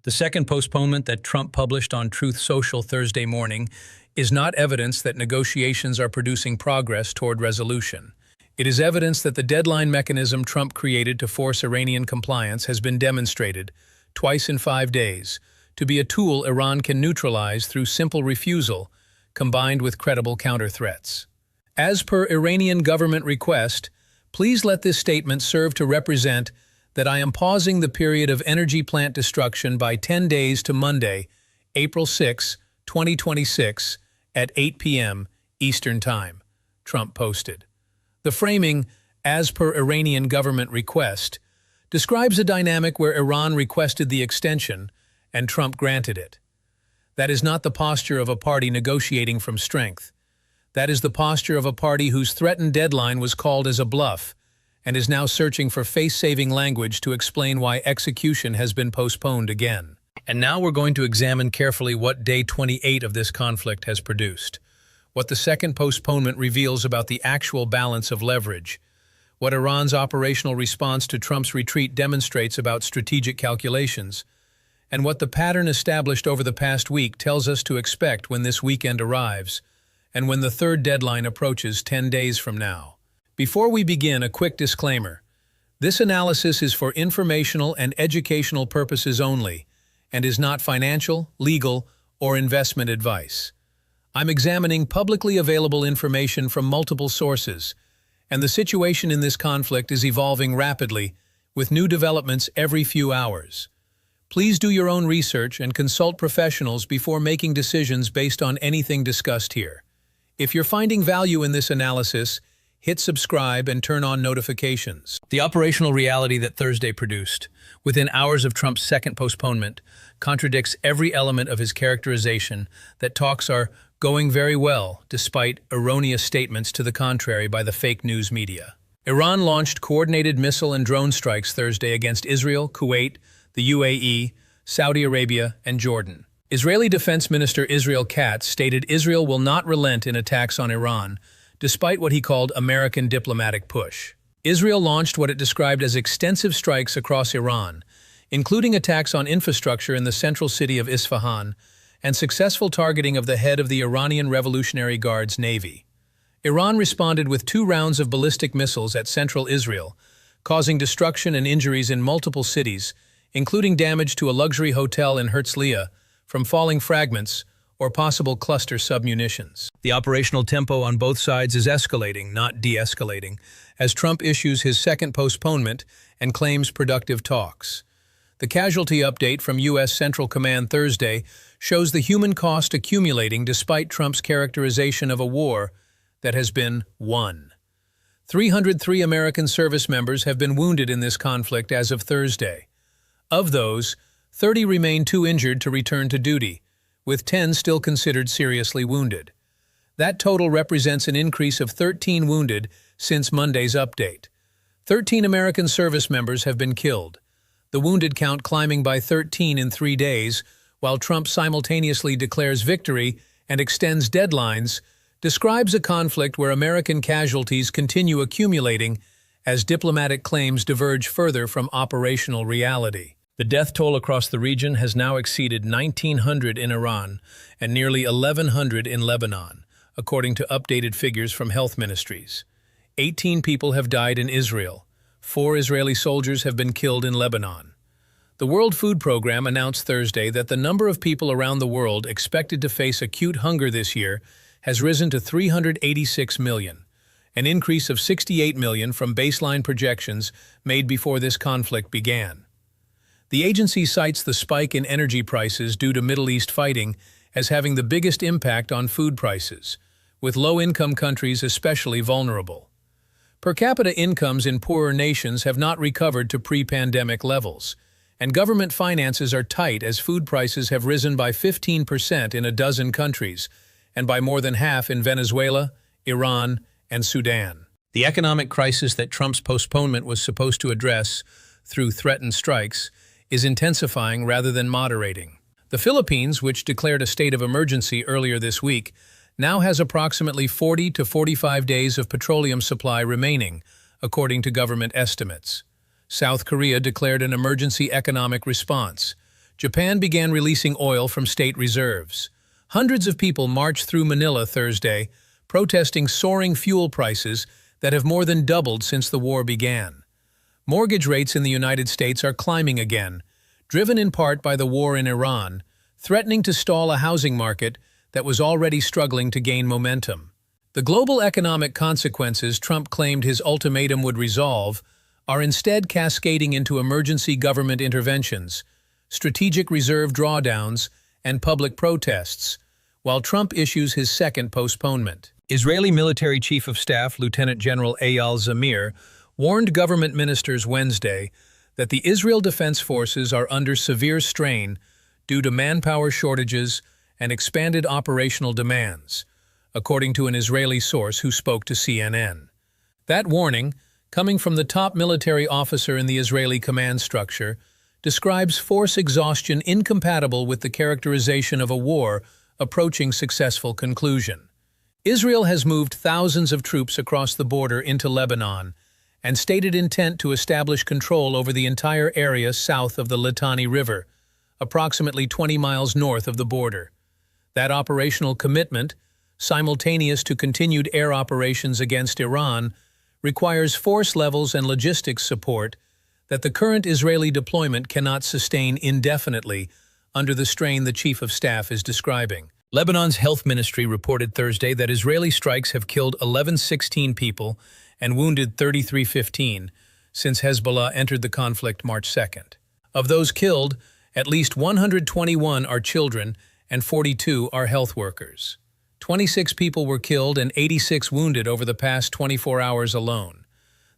The second postponement that Trump published on Truth Social Thursday morning is not evidence that negotiations are producing progress toward resolution. It is evidence that the deadline mechanism Trump created to force Iranian compliance has been demonstrated, twice in 5 days, to be a tool Iran can neutralize through simple refusal, combined with credible counter-threats. As per Iranian government request, please let this statement serve to represent that I am pausing the period of energy plant destruction by 10 days to Monday, April 6, 2026, at 8 p.m. Eastern Time, Trump posted. The framing, as per Iranian government request, describes a dynamic where Iran requested the extension and Trump granted it. That is not the posture of a party negotiating from strength. That is the posture of a party whose threatened deadline was called as a bluff and is now searching for face-saving language to explain why execution has been postponed again. And now we're going to examine carefully what day 28 of this conflict has produced, what the second postponement reveals about the actual balance of leverage, what Iran's operational response to Trump's retreat demonstrates about strategic calculations, and what the pattern established over the past week tells us to expect when this weekend arrives and when the third deadline approaches 10 days from now. Before we begin, a quick disclaimer. This analysis is for informational and educational purposes only and is not financial, legal, or investment advice. I'm examining publicly available information from multiple sources, and the situation in this conflict is evolving rapidly, with new developments every few hours. Please do your own research and consult professionals before making decisions based on anything discussed here. If you're finding value in this analysis, hit subscribe and turn on notifications. The operational reality that Thursday produced, within hours of Trump's second postponement, contradicts every element of his characterization that talks are going very well, despite erroneous statements to the contrary by the fake news media. Iran launched coordinated missile and drone strikes Thursday against Israel, Kuwait, the UAE, Saudi Arabia, and Jordan. Israeli Defense Minister Israel Katz stated Israel will not relent in attacks on Iran, despite what he called American diplomatic push. Israel launched what it described as extensive strikes across Iran, including attacks on infrastructure in the central city of Isfahan and successful targeting of the head of the Iranian Revolutionary Guard's Navy. Iran responded with 2 rounds of ballistic missiles at central Israel, causing destruction and injuries in multiple cities, including damage to a luxury hotel in Herzliya from falling fragments or possible cluster submunitions. The operational tempo on both sides is escalating, not de-escalating, as Trump issues his second postponement and claims productive talks. The casualty update from U.S. Central Command Thursday shows the human cost accumulating despite Trump's characterization of a war that has been won. 303 American service members have been wounded in this conflict as of Thursday. Of those, 30 remain too injured to return to duty, with 10 still considered seriously wounded. That total represents an increase of 13 wounded since Monday's update. 13 American service members have been killed, the wounded count climbing by 13 in 3 days, while Trump simultaneously declares victory and extends deadlines, describes a conflict where American casualties continue accumulating as diplomatic claims diverge further from operational reality. The death toll across the region has now exceeded 1,900 in Iran and nearly 1,100 in Lebanon, according to updated figures from health ministries. 18 people have died in Israel. 4 Israeli soldiers have been killed in Lebanon. The World Food Program announced Thursday that the number of people around the world expected to face acute hunger this year has risen to 386 million, an increase of 68 million from baseline projections made before this conflict began. The agency cites the spike in energy prices due to Middle East fighting as having the biggest impact on food prices, with low-income countries especially vulnerable. Per capita incomes in poorer nations have not recovered to pre-pandemic levels, and government finances are tight as food prices have risen by 15% in a dozen countries, and by more than half in Venezuela, Iran, and Sudan. The economic crisis that Trump's postponement was supposed to address through threatened strikes is intensifying rather than moderating. The Philippines, which declared a state of emergency earlier this week, now has approximately 40 to 45 days of petroleum supply remaining, according to government estimates. South Korea declared an emergency economic response. Japan began releasing oil from state reserves. Hundreds of people marched through Manila Thursday, protesting soaring fuel prices that have more than doubled since the war began. Mortgage rates in the United States are climbing again, driven in part by the war in Iran, threatening to stall a housing market that was already struggling to gain momentum. The global economic consequences Trump claimed his ultimatum would resolve are instead cascading into emergency government interventions, strategic reserve drawdowns, and public protests, while Trump issues his second postponement. Israeli Military Chief of Staff Lieutenant General Eyal Zamir warned government ministers Wednesday that the Israel Defense Forces are under severe strain due to manpower shortages and expanded operational demands, according to an Israeli source who spoke to CNN. That warning, coming from the top military officer in the Israeli command structure, describes force exhaustion incompatible with the characterization of a war approaching successful conclusion. Israel has moved thousands of troops across the border into Lebanon and stated intent to establish control over the entire area south of the Litani River, approximately 20 miles north of the border. That operational commitment, simultaneous to continued air operations against Iran, requires force levels and logistics support that the current Israeli deployment cannot sustain indefinitely under the strain the Chief of Staff is describing. Lebanon's health ministry reported Thursday that Israeli strikes have killed 1116 people and wounded 3315 since Hezbollah entered the conflict March 2nd. Of those killed, at least 121 are children and 42 are health workers. 26 people were killed and 86 wounded over the past 24 hours alone.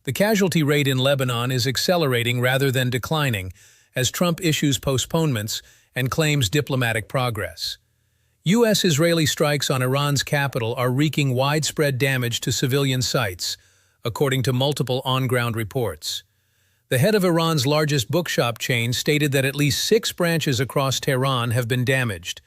The casualty rate in Lebanon is accelerating rather than declining as Trump issues postponements and claims diplomatic progress. U.S.-Israeli strikes on Iran's capital are wreaking widespread damage to civilian sites, according to multiple on-ground reports. The head of Iran's largest bookshop chain stated that at least 6 branches across Tehran have been damaged,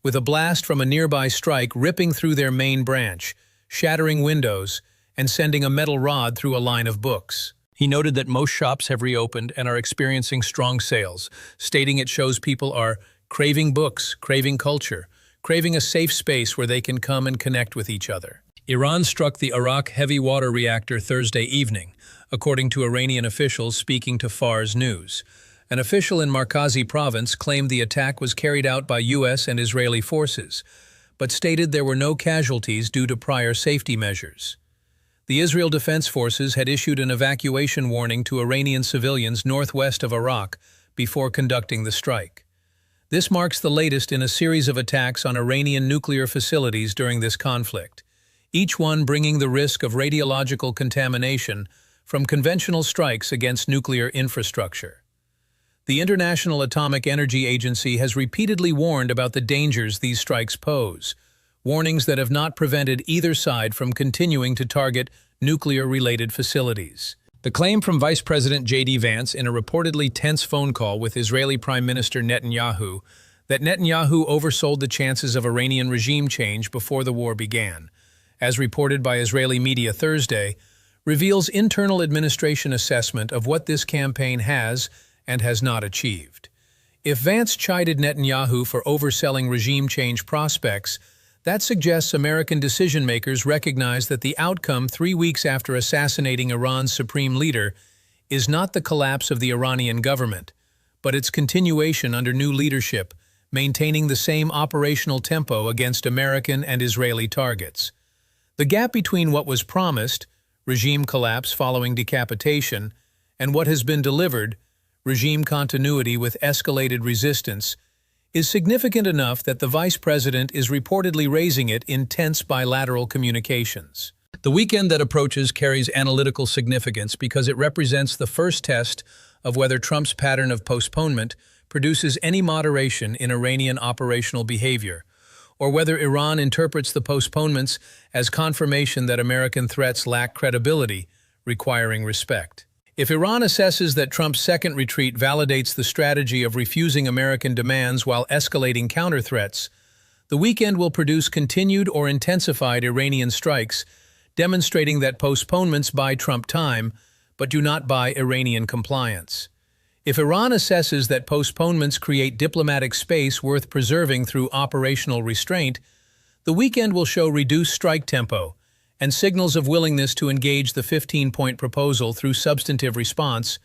with a blast from a nearby strike ripping through their main branch, shattering windows, and sending a metal rod through a line of books. He noted that most shops have reopened and are experiencing strong sales, stating it shows people are craving books, craving culture, craving a safe space where they can come and connect with each other. Iran struck the Arak heavy water reactor Thursday evening, according to Iranian officials speaking to Fars News. An official in Markazi province claimed the attack was carried out by U.S. and Israeli forces, but stated there were no casualties due to prior safety measures. The Israel Defense Forces had issued an evacuation warning to Iranian civilians northwest of Arak before conducting the strike. This marks the latest in a series of attacks on Iranian nuclear facilities during this conflict, each one bringing the risk of radiological contamination from conventional strikes against nuclear infrastructure. The International Atomic Energy Agency has repeatedly warned about the dangers these strikes pose, warnings that have not prevented either side from continuing to target nuclear-related facilities. The claim from Vice President J.D. Vance in a reportedly tense phone call with Israeli Prime Minister Netanyahu that Netanyahu oversold the chances of Iranian regime change before the war began, as reported by Israeli media Thursday, reveals internal administration assessment of what this campaign has and has not achieved. If Vance chided Netanyahu for overselling regime change prospects, that suggests American decision-makers recognize that the outcome 3 weeks after assassinating Iran's supreme leader is not the collapse of the Iranian government, but its continuation under new leadership, maintaining the same operational tempo against American and Israeli targets. The gap between what was promised, regime collapse following decapitation, and what has been delivered, regime continuity with escalated resistance, is significant enough that the vice president is reportedly raising it in tense bilateral communications. The weekend that approaches carries analytical significance because it represents the first test of whether Trump's pattern of postponement produces any moderation in Iranian operational behavior, or whether Iran interprets the postponements as confirmation that American threats lack credibility, requiring respect. If Iran assesses that Trump's second retreat validates the strategy of refusing American demands while escalating counter-threats, the weekend will produce continued or intensified Iranian strikes, demonstrating that postponements buy Trump time, but do not buy Iranian compliance. If Iran assesses that postponements create diplomatic space worth preserving through operational restraint, the weekend will show reduced strike tempo and signals of willingness to engage the 15-point proposal through substantive response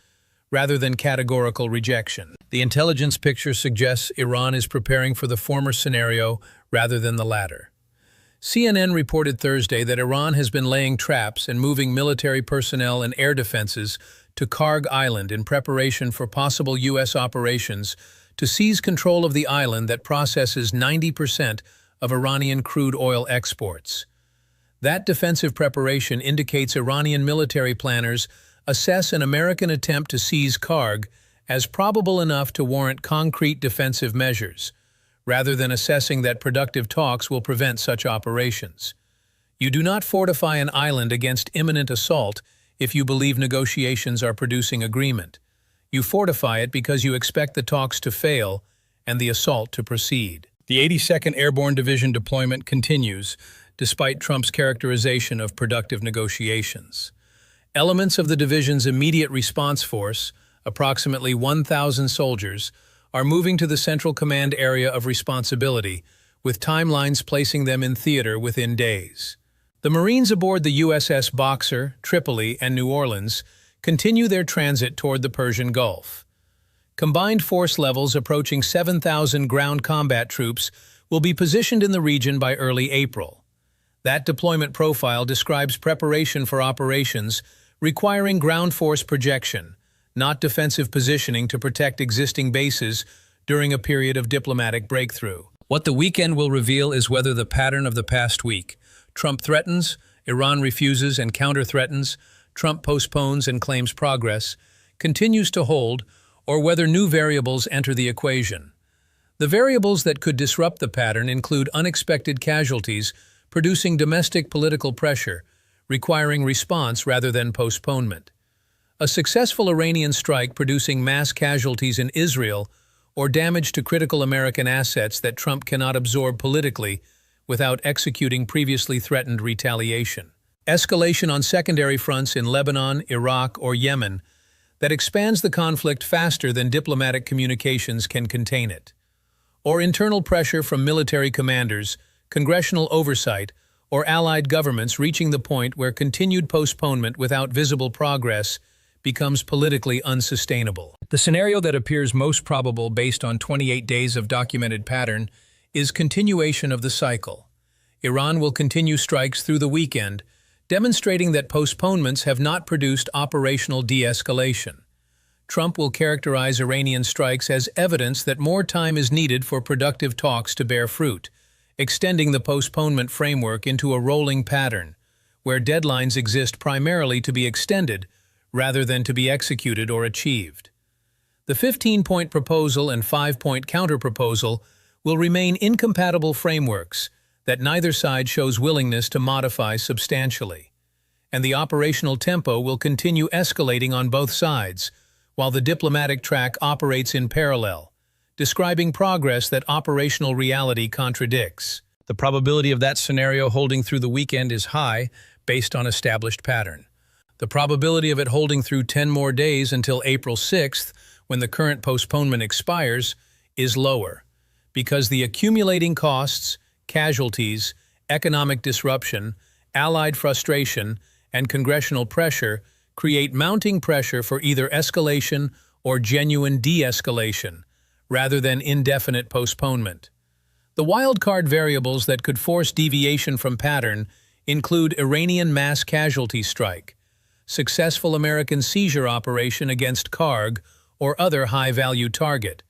rather than categorical rejection. The intelligence picture suggests Iran is preparing for the former scenario rather than the latter. CNN reported Thursday that Iran has been laying traps and moving military personnel and air defenses to Karg Island in preparation for possible U.S. operations to seize control of the island that processes 90% of Iranian crude oil exports. That defensive preparation indicates Iranian military planners assess an American attempt to seize Karg as probable enough to warrant concrete defensive measures, rather than assessing that productive talks will prevent such operations. You do not fortify an island against imminent assault if you believe negotiations are producing agreement. You fortify it because you expect the talks to fail and the assault to proceed. The 82nd Airborne Division deployment continues, despite Trump's characterization of productive negotiations. Elements of the division's immediate response force, approximately 1,000 soldiers, are moving to the Central Command area of responsibility, with timelines placing them in theater within days. The Marines aboard the USS Boxer, Tripoli, and New Orleans continue their transit toward the Persian Gulf. Combined force levels approaching 7,000 ground combat troops will be positioned in the region by early April. That deployment profile describes preparation for operations requiring ground force projection, not defensive positioning to protect existing bases during a period of diplomatic breakthrough. What the weekend will reveal is whether the pattern of the past week, Trump threatens, Iran refuses and counter-threatens, Trump postpones and claims progress, continues to hold, or whether new variables enter the equation. The variables that could disrupt the pattern include unexpected casualties, producing domestic political pressure, requiring response rather than postponement. A successful Iranian strike producing mass casualties in Israel or damage to critical American assets that Trump cannot absorb politically without executing previously threatened retaliation. Escalation on secondary fronts in Lebanon, Iraq, or Yemen that expands the conflict faster than diplomatic communications can contain it. Or internal pressure from military commanders, congressional oversight, or allied governments reaching the point where continued postponement without visible progress becomes politically unsustainable. The scenario that appears most probable based on 28 days of documented pattern is continuation of the cycle. Iran will continue strikes through the weekend, demonstrating that postponements have not produced operational de-escalation. Trump will characterize Iranian strikes as evidence that more time is needed for productive talks to bear fruit, extending the postponement framework into a rolling pattern, where deadlines exist primarily to be extended rather than to be executed or achieved. The 15-point proposal and 5-point counterproposal will remain incompatible frameworks that neither side shows willingness to modify substantially, and the operational tempo will continue escalating on both sides, while the diplomatic track operates in parallel, describing progress that operational reality contradicts. The probability of that scenario holding through the weekend is high, based on established pattern. The probability of it holding through 10 more days until April 6th, when the current postponement expires, is lower, because the accumulating costs, casualties, economic disruption, allied frustration, and congressional pressure create mounting pressure for either escalation or genuine de-escalation, rather than indefinite postponement. The wildcard variables that could force deviation from pattern include Iranian mass casualty strike, successful American seizure operation against Karg or other high-value target,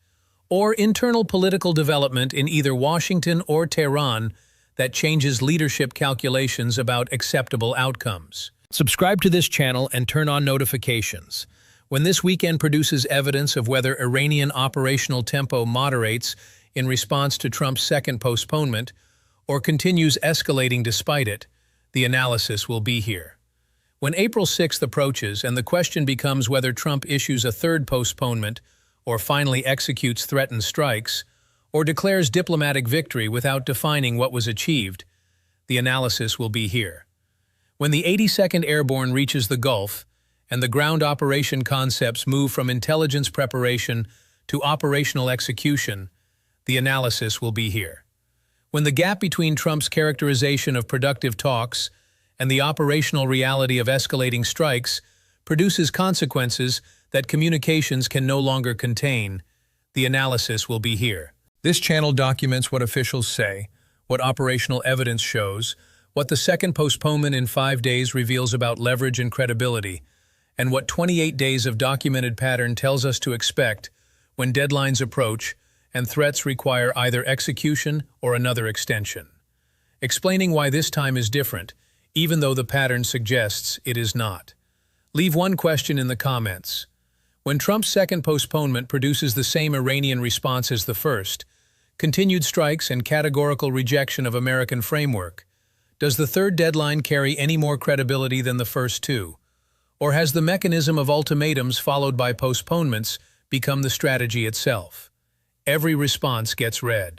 or internal political development in either Washington or Tehran that changes leadership calculations about acceptable outcomes. Subscribe to this channel and turn on notifications. When this weekend produces evidence of whether Iranian operational tempo moderates in response to Trump's second postponement or continues escalating despite it, the analysis will be here. When April 6th approaches and the question becomes whether Trump issues a third postponement or finally executes threatened strikes or declares diplomatic victory without defining what was achieved, the analysis will be here. When the 82nd Airborne reaches the Gulf and the ground operation concepts move from intelligence preparation to operational execution, the analysis will be here. When the gap between Trump's characterization of productive talks and the operational reality of escalating strikes produces consequences that communications can no longer contain, the analysis will be here. This channel documents what officials say, what operational evidence shows, what the second postponement in 5 days reveals about leverage and credibility, and what 28 days of documented pattern tells us to expect when deadlines approach and threats require either execution or another extension. Explaining why this time is different, even though the pattern suggests it is not. Leave one question in the comments. When Trump's second postponement produces the same Iranian response as the first, continued strikes and categorical rejection of American framework, does the third deadline carry any more credibility than the first two? Or has the mechanism of ultimatums followed by postponements become the strategy itself? Every response gets read.